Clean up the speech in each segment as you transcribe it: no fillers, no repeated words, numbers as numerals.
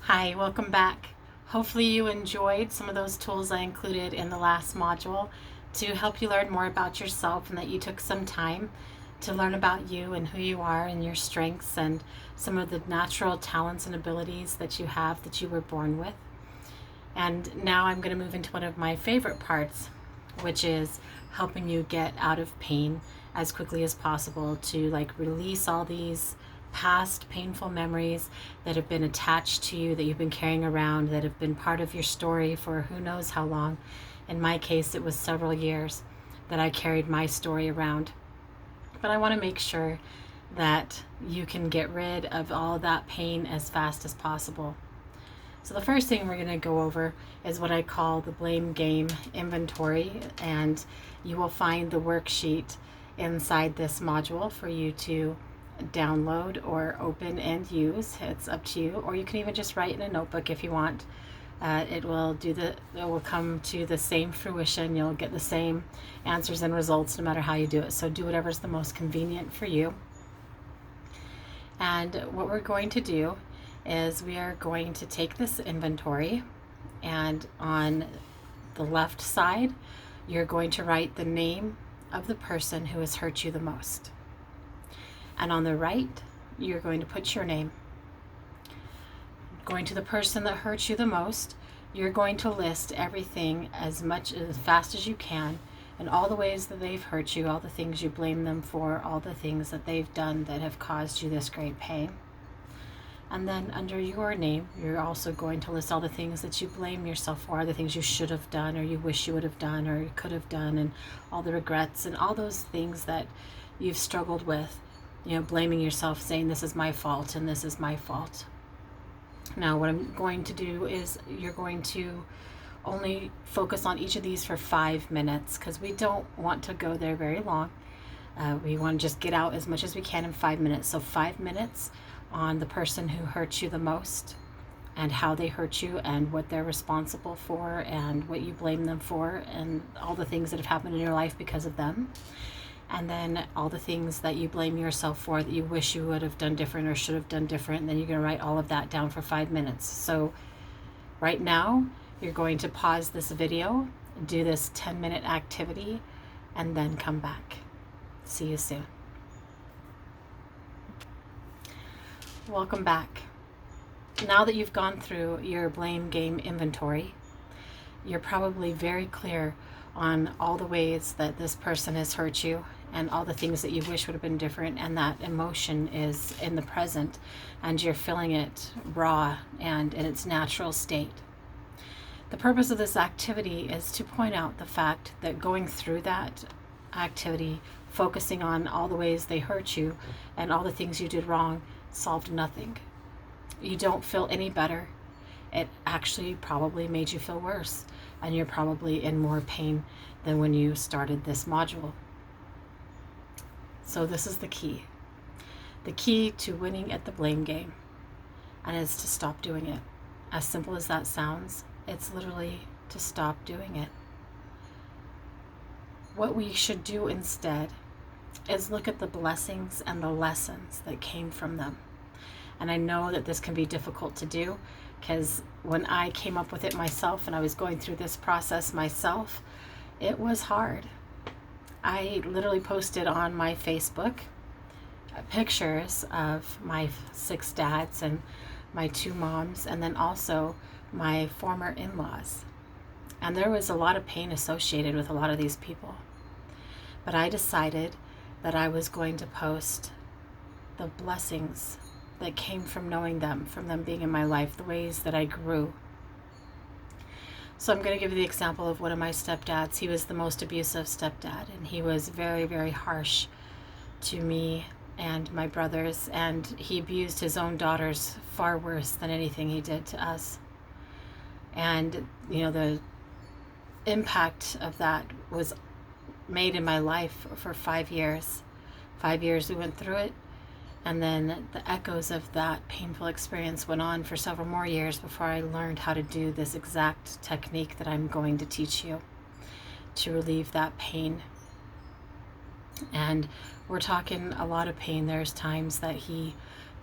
Hi, welcome back. Hopefully you enjoyed some of those tools I included in the last module to help you learn more about yourself, and that you took some time to learn about you and who you are and your strengths and some of the natural talents and abilities that you have that you were born with. And now I'm going to move into one of my favorite parts, which is helping you get out of pain as quickly as possible to release all these past painful memories that have been attached to you, that you've been carrying around, that have been part of your story for who knows how long. In my case, it was several years that I carried my story around. But I want to make sure that you can get rid of all that pain as fast as possible. So the first thing we're going to go over is what I call the blame game inventory, and you will find the worksheet inside this module for you to download or open and use. It's up to you, or you can even just write in a notebook if you want. It will come to the same fruition. You'll get the same answers and results no matter how you do it. So do whatever's the most convenient for you. And what we're going to do is we are going to take this inventory, and on the left side you're going to write the name of the person who has hurt you the most, and on the right you're going to put your name. Going to the person that hurt you the most, you're going to list everything as fast as you can, and all the ways that they've hurt you, all the things you blame them for, all the things that they've done that have caused you this great pain. And then under your name, you're also going to list all the things that you blame yourself for, the things you should have done, or you wish you would have done, or you could have done, and all the regrets and all those things that you've struggled with, blaming yourself, saying this is my fault and this is my fault. Now what I'm going to do is you're going to only focus on each of these for 5 minutes, because we don't want to go there very long. We want to just get out as much as we can in 5 minutes. So 5 minutes on the person who hurt you the most, and how they hurt you, and what they're responsible for, and what you blame them for, and all the things that have happened in your life because of them. And then all the things that you blame yourself for, that you wish you would have done different or should have done different. And then you're going to write all of that down for 5 minutes. So right now you're going to pause this video, do this 10-minute activity, and then come back. See you soon. Welcome back. Now that you've gone through your blame game inventory, you're probably very clear on all the ways that this person has hurt you, and all the things that you wish would have been different, and that emotion is in the present, and you're feeling it raw and in its natural state. The purpose of this activity is to point out the fact that going through that activity, focusing on all the ways they hurt you and all the things you did wrong, solved nothing. You don't feel any better. It actually probably made you feel worse, and you're probably in more pain than when you started this module. So this is the key. The key to winning at the blame game, and it's to stop doing it. As simple as that sounds, it's literally to stop doing it. What we should do instead is look at the blessings and the lessons that came from them. And I know that this can be difficult to do, because when I came up with it myself and I was going through this process myself, it was hard. I literally posted on my Facebook pictures of my 6 dads and my 2 moms, and then also my former in-laws. And there was a lot of pain associated with a lot of these people. But I decided that I was going to post the blessings that came from knowing them, from them being in my life, the ways that I grew. So I'm going to give you the example of one of my stepdads. He was the most abusive stepdad, and he was very, very harsh to me and my brothers, and he abused his own daughters far worse than anything he did to us. And the impact of that was made in my life for 5 years. 5 years we went through it, and then the echoes of that painful experience went on for several more years before I learned how to do this exact technique that I'm going to teach you to relieve that pain. And we're talking a lot of pain. There's times that he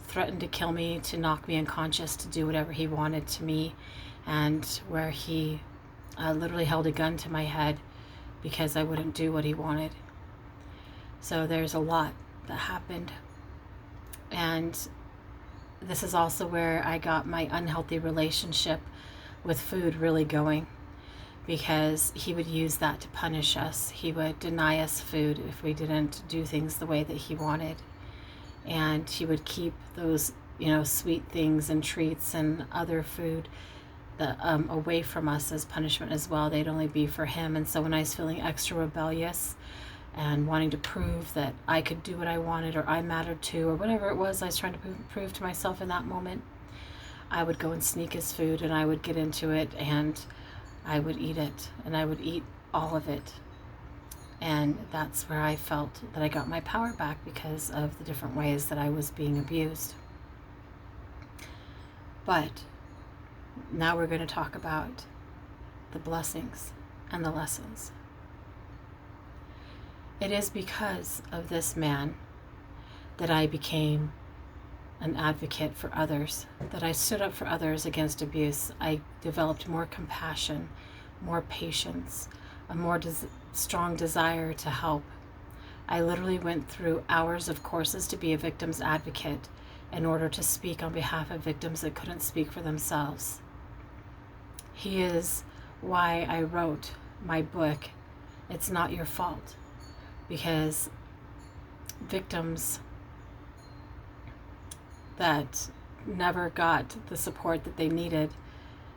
threatened to kill me, to knock me unconscious, to do whatever he wanted to me, and where he literally held a gun to my head because I wouldn't do what he wanted. So there's a lot that happened. And this is also where I got my unhealthy relationship with food really going, because he would use that to punish us. He would deny us food if we didn't do things the way that he wanted. And he would keep those, sweet things and treats and other food away from us as punishment as well. They'd only be for him. And so when I was feeling extra rebellious and wanting to prove that I could do what I wanted, or I mattered too, or whatever it was I was trying to prove to myself in that moment, I would go and sneak his food, and I would get into it, and I would eat it, and I would eat all of it. And that's where I felt that I got my power back, because of the different ways that I was being abused. But now we're going to talk about the blessings and the lessons. It is because of this man that I became an advocate for others, that I stood up for others against abuse. I developed more compassion, more patience, a more strong desire to help. I literally went through hours of courses to be a victim's advocate in order to speak on behalf of victims that couldn't speak for themselves. He is why I wrote my book, It's Not Your Fault, because victims that never got the support that they needed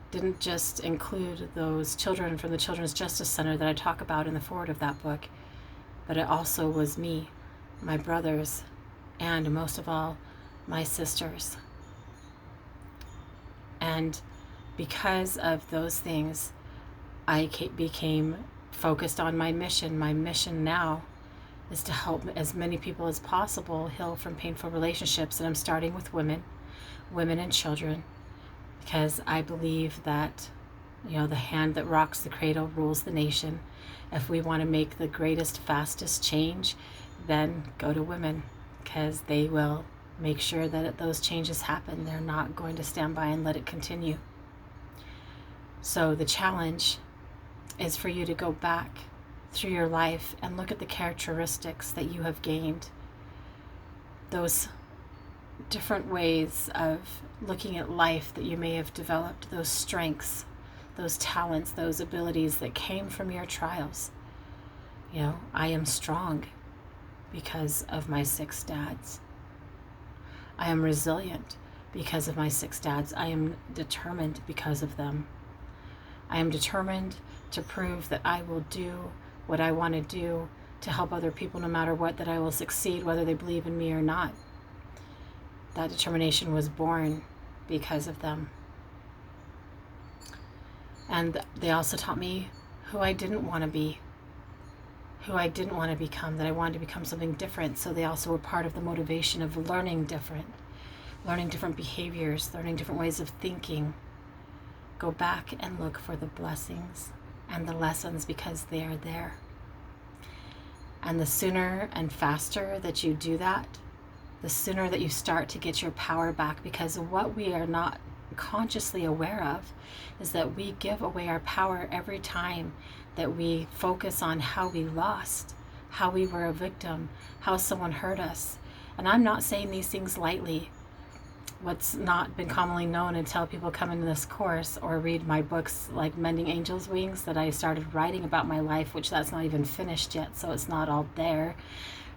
didn't just include those children from the Children's Justice Center that I talk about in the foreword of that book, but it also was me, my brothers, and most of all, my sisters. And because of those things, I became focused on my mission. My mission now is to help as many people as possible heal from painful relationships. And I'm starting with women and children, because I believe that, the hand that rocks the cradle rules the nation. If we want to make the greatest, fastest change, then go to women, because they will make sure that those changes happen. They're not going to stand by and let it continue. So the challenge is for you to go back through your life and look at the characteristics that you have gained, those different ways of looking at life that you may have developed, those strengths, those talents, those abilities that came from your trials. I am strong because of my 6 dads. I am resilient because of my 6 dads. I am determined because of them. I am determined to prove that I will do what I want to do to help other people no matter what, that I will succeed whether they believe in me or not. That determination was born because of them. And they also taught me who I didn't want to be, who I didn't want to become, that I wanted to become something different. So they also were part of the motivation of learning different behaviors, learning different ways of thinking. Go back and look for the blessings and the lessons, because they are there. And the sooner and faster that you do that, the sooner that you start to get your power back, because what we are not consciously aware of is that we give away our power every time that we focus on how we lost, how we were a victim, how someone hurt us. And I'm not saying these things lightly. What's not been commonly known until people come into this course or read my books like Mending Angels' Wings, that I started writing about my life, which that's not even finished yet, so it's not all there.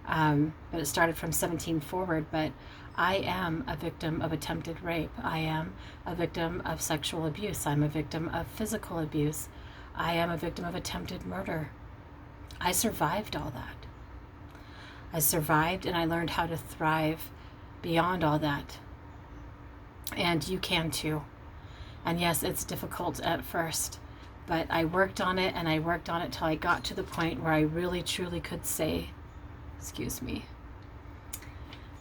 But it started from 17 forward. But I am a victim of attempted rape. I am a victim of sexual abuse. I'm a victim of physical abuse. I am a victim of attempted murder. I survived all that. I survived, and I learned how to thrive beyond all that. And you can too. And yes, it's difficult at first, but I worked on it, and I worked on it till I got to the point where I really truly could say,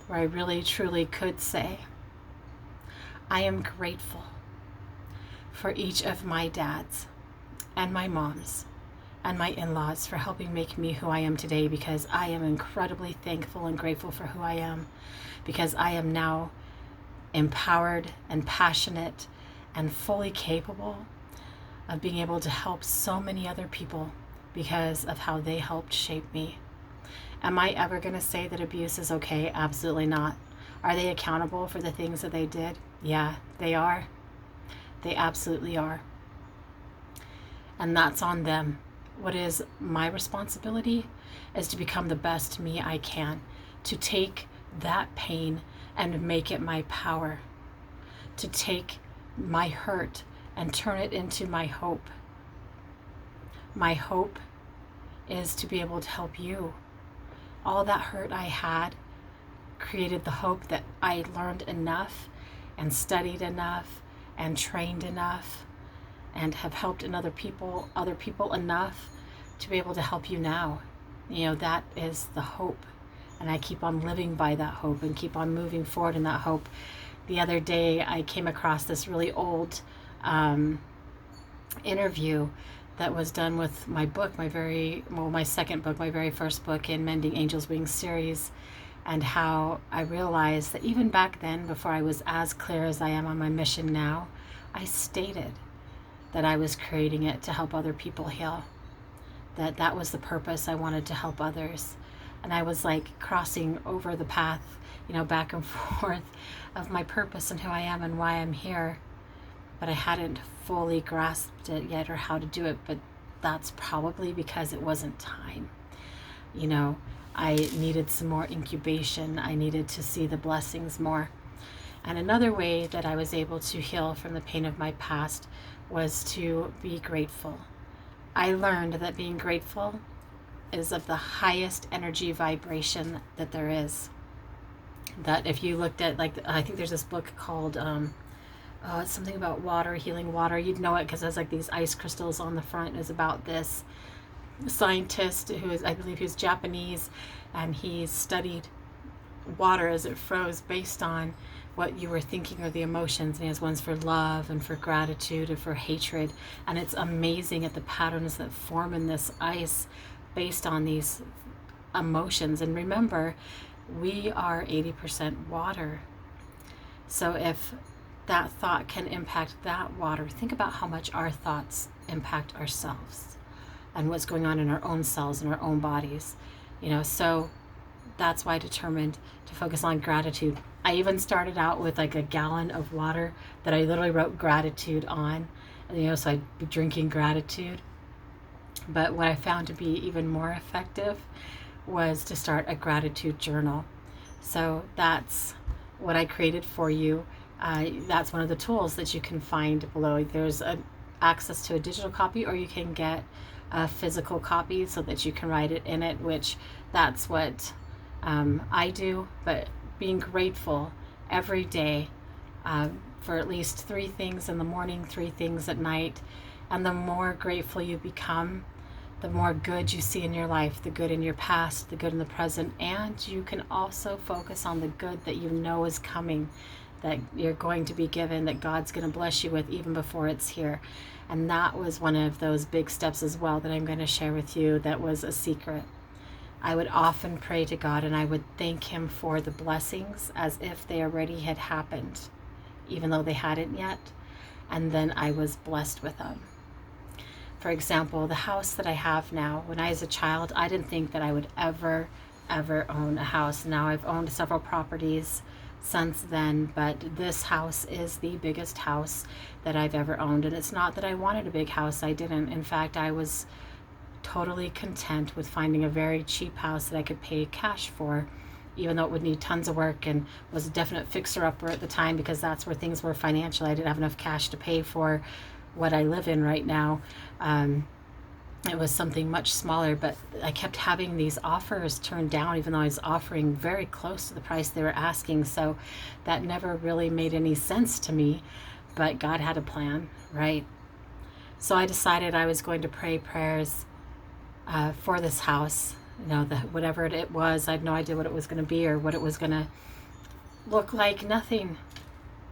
where I really truly could say, I am grateful for each of my dads and my moms and my in-laws for helping make me who I am today, because I am incredibly thankful and grateful for who I am, because I am now empowered and passionate and fully capable of being able to help so many other people because of how they helped shape me. Am I ever going to say that abuse is okay? Absolutely not. Are they accountable for the things that they did? Yeah, they are. They absolutely are. And that's on them. What is my responsibility is to become the best me I can, to take that pain and make it my power, to take my hurt and turn it into my hope. My hope is to be able to help you. All that hurt I had created the hope that I learned enough and studied enough and trained enough and have helped other people enough to be able to help you now. You know, that is the hope. And I keep on living by that hope and keep on moving forward in that hope. The other day, I came across this really old interview that was done with my book, my second book, my very first book in Mending Angels' Wings series, and how I realized that even back then, before I was as clear as I am on my mission now, I stated that I was creating it to help other people heal, that was the purpose. I wanted to help others. And I was like crossing over the path, back and forth of my purpose and who I am and why I'm here. But I hadn't fully grasped it yet or how to do it. But that's probably because it wasn't time. I needed some more incubation. I needed to see the blessings more. And another way that I was able to heal from the pain of my past was to be grateful. I learned that being grateful is of the highest energy vibration that there is. That if you looked at, I think there's this book called, it's something about water, healing water. You'd know it because there's like these ice crystals on the front. It's about this scientist who is, I believe he's Japanese, and he studied water as it froze based on what you were thinking or the emotions. And he has ones for love and for gratitude and for hatred. And it's amazing at the patterns that form in this ice based on these emotions. And remember, we are 80% water. So if that thought can impact that water, think about how much our thoughts impact ourselves and what's going on in our own cells and our own bodies. So that's why I determined to focus on gratitude. I even started out with like a gallon of water that I literally wrote gratitude on, so I'd be drinking gratitude. But what I found to be even more effective was to start a gratitude journal. So that's what I created for you. That's one of the tools that you can find below. There's access to a digital copy, or you can get a physical copy so that you can write it in it, which that's what I do. But being grateful every day for at least 3 things in the morning, 3 things at night. And the more grateful you become, the more good you see in your life, the good in your past, the good in the present, and you can also focus on the good that you know is coming, that you're going to be given, that God's going to bless you with even before it's here. And that was one of those big steps as well that I'm going to share with you that was a secret. I would often pray to God and I would thank Him for the blessings as if they already had happened, even though they hadn't yet. And then I was blessed with them. For example, the house that I have now, when I was a child, I didn't think that I would ever own a house. Now I've owned several properties since then, but this house is the biggest house that I've ever owned. And it's not that I wanted a big house. I didn't. In fact, I was totally content with finding a very cheap house that I could pay cash for, even though it would need tons of work and was a definite fixer-upper at the time, because that's where things were financially. I didn't have enough cash to pay for what I live in right now. It was something much smaller, but I kept having these offers turned down, even though I was offering very close to the price they were asking. So that never really made any sense to me, but God had a plan, right? So I decided I was going to pray prayers for this house. Whatever it was, I had no idea what it was going to be or what it was going to look like. Nothing.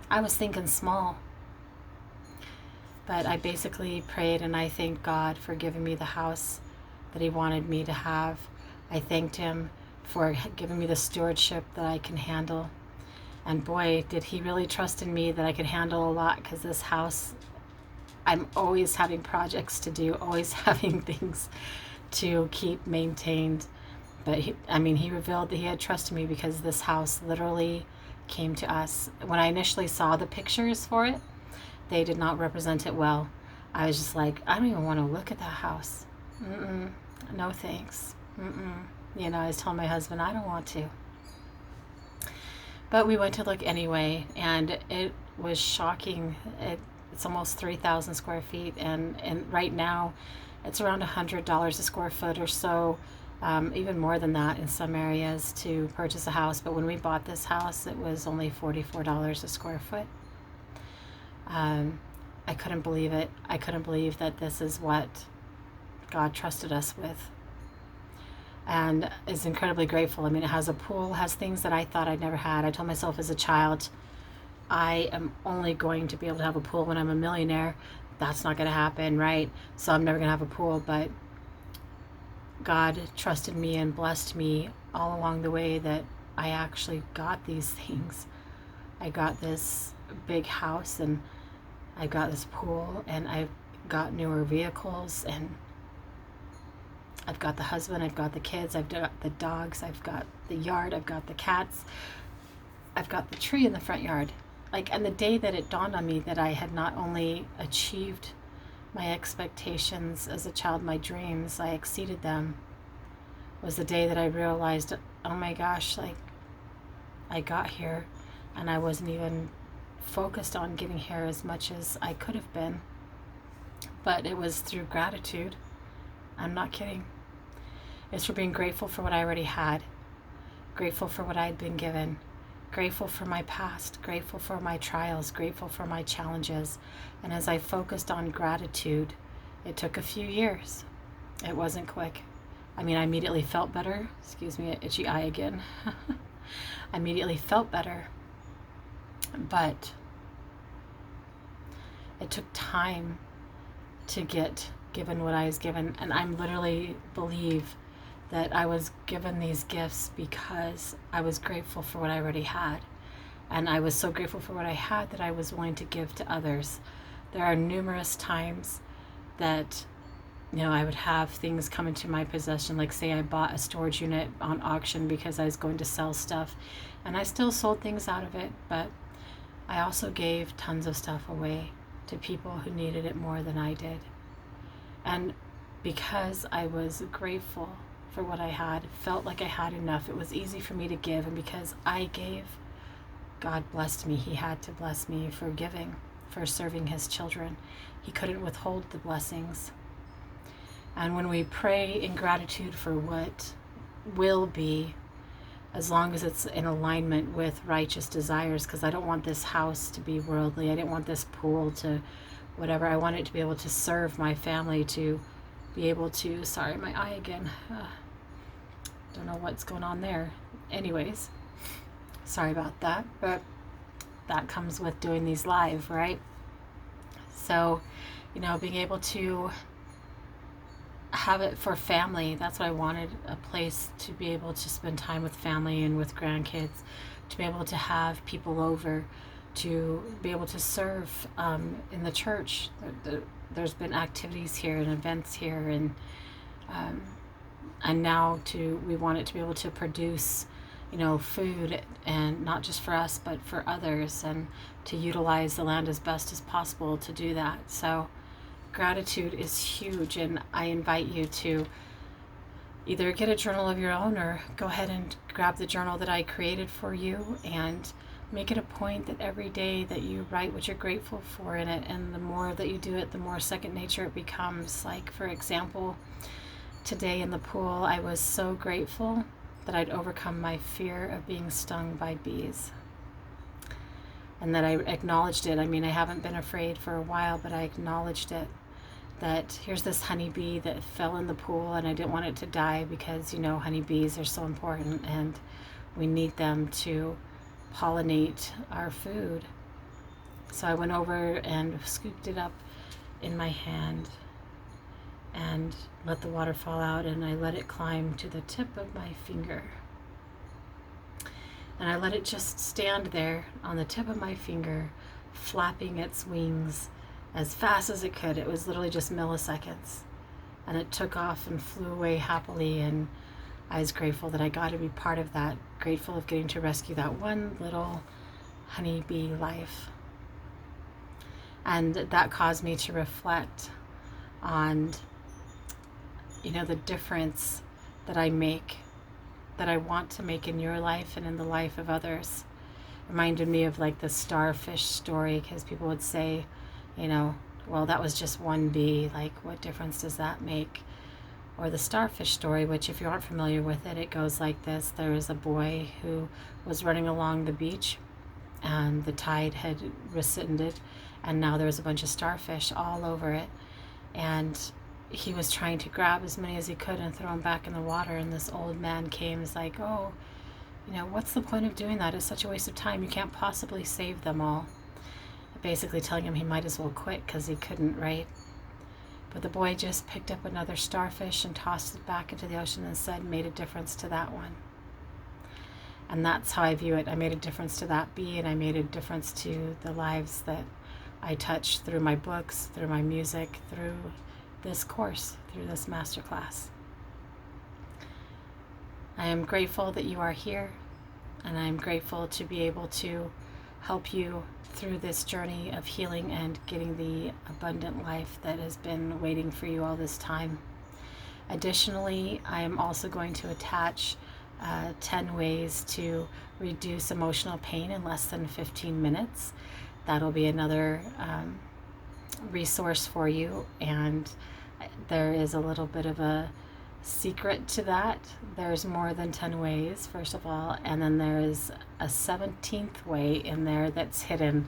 I was thinking small. But I basically prayed and I thanked God for giving me the house that He wanted me to have. I thanked Him for giving me the stewardship that I can handle. And boy, did he really trust in me that I could handle a lot, because this house, I'm always having projects to do, always having things to keep maintained. But he revealed that he had trust in me, because this house literally came to us. When I initially saw the pictures for it, they did not represent it well. I was just like, I don't even want to look at that house. No thanks. I was telling my husband, I don't want to. But we went to look anyway, and it was shocking. It's almost 3,000 square feet, and right now it's around $100 a square foot or so, even more than that in some areas, to purchase a house. But when we bought this house, it was only $44 a square foot. I couldn't believe it. I couldn't believe that this is what God trusted us with. And is incredibly grateful. I mean, it has a pool, has things that I thought I'd never had. I told myself as a child, I am only going to be able to have a pool when I'm a millionaire. That's not going to happen, right? So I'm never going to have a pool. But God trusted me and blessed me all along the way that I actually got these things. I got this big house, and I got this pool, and I've got newer vehicles, and I've got the husband, I've got the kids, I've got the dogs, I've got the yard, I've got the cats, I've got the tree in the front yard. And the day that it dawned on me that I had not only achieved my expectations as a child, my dreams, I exceeded them, was the day that I realized, oh my gosh, I got here, and I wasn't even focused on getting here as much as I could have been. But it was through gratitude. I'm not kidding. It's for being grateful for what I already had, grateful for what I'd been given, grateful for my past, grateful for my trials, grateful for my challenges. And as I focused on gratitude, it took a few years. It wasn't quick. I immediately felt better. Excuse me, itchy eye again. I immediately felt better. But it took time to get given what I was given. And I literally believe that I was given these gifts because I was grateful for what I already had. And I was so grateful for what I had that I was willing to give to others. There are numerous times that, I would have things come into my possession. Like, say I bought a storage unit on auction because I was going to sell stuff, and I still sold things out of it, but I also gave tons of stuff away to people who needed it more than I did. And because I was grateful for what I had, felt like I had enough, it was easy for me to give. And because I gave, God blessed me. He had to bless me for giving, for serving his children. He couldn't withhold the blessings. And when we pray in gratitude for what will be, as long as it's in alignment with righteous desires, because I don't want this house to be worldly. I didn't want this pool to whatever. I want it to be able to serve my family, to be able to, sorry, my eye again. Don't know what's going on there. Anyways, sorry about that, but that comes with doing these live, right? So, being able to have it for family, that's what I wanted, a place to be able to spend time with family and with grandkids, to be able to have people over, to be able to serve in the church. There's been activities here and events here, and now we want it to be able to produce, food, and not just for us but for others, and to utilize the land as best as possible to do that. So gratitude is huge, and I invite you to either get a journal of your own or go ahead and grab the journal that I created for you and make it a point that every day that you write what you're grateful for in it. And the more that you do it, the more second nature it becomes. Like, for example, today in the pool, I was so grateful that I'd overcome my fear of being stung by bees, and that I acknowledged it. I haven't been afraid for a while, but I acknowledged it. That here's this honeybee that fell in the pool, and I didn't want it to die, because honeybees are so important and we need them to pollinate our food. So I went over and scooped it up in my hand and let the water fall out, and I let it climb to the tip of my finger. And I let it just stand there on the tip of my finger, flapping its wings as fast as it could. It was literally just milliseconds. And it took off and flew away happily. And I was grateful that I got to be part of that, grateful of getting to rescue that one little honeybee life. And that caused me to reflect on, the difference that I make, that I want to make in your life and in the life of others. Reminded me of like the starfish story, because people would say, well, that was just one bee. Like, what difference does that make? Or the starfish story, which if you aren't familiar with it, it goes like this. There was a boy who was running along the beach, and the tide had receded, and now there was a bunch of starfish all over it. And he was trying to grab as many as he could and throw them back in the water. And this old man came and was like, oh, what's the point of doing that? It's such a waste of time. You can't possibly save them all. Basically telling him he might as well quit because he couldn't, right? But the boy just picked up another starfish and tossed it back into the ocean and said, made a difference to that one. And that's how I view it. I made a difference to that bee, and I made a difference to the lives that I touch through my books, through my music, through this course, through this masterclass. I am grateful that you are here, and I am grateful to be able to help you through this journey of healing and getting the abundant life that has been waiting for you all this time. Additionally, I am also going to attach 10 ways to reduce emotional pain in less than 15 minutes. That'll be another resource for you, and there is a little bit of a secret to that. There's more than 10 ways, first of all, and then there is a 17th way in there that's hidden.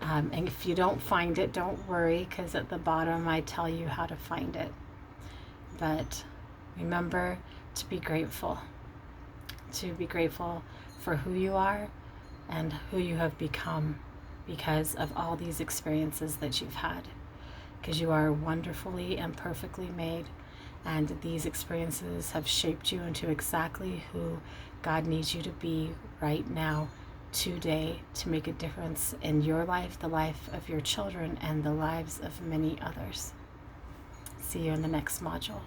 And if you don't find it, don't worry, because at the bottom I tell you how to find it. But remember to be grateful for who you are and who you have become because of all these experiences that you've had, because you are wonderfully and perfectly made. And these experiences have shaped you into exactly who God needs you to be right now, today, to make a difference in your life, the life of your children, and the lives of many others. See you in the next module.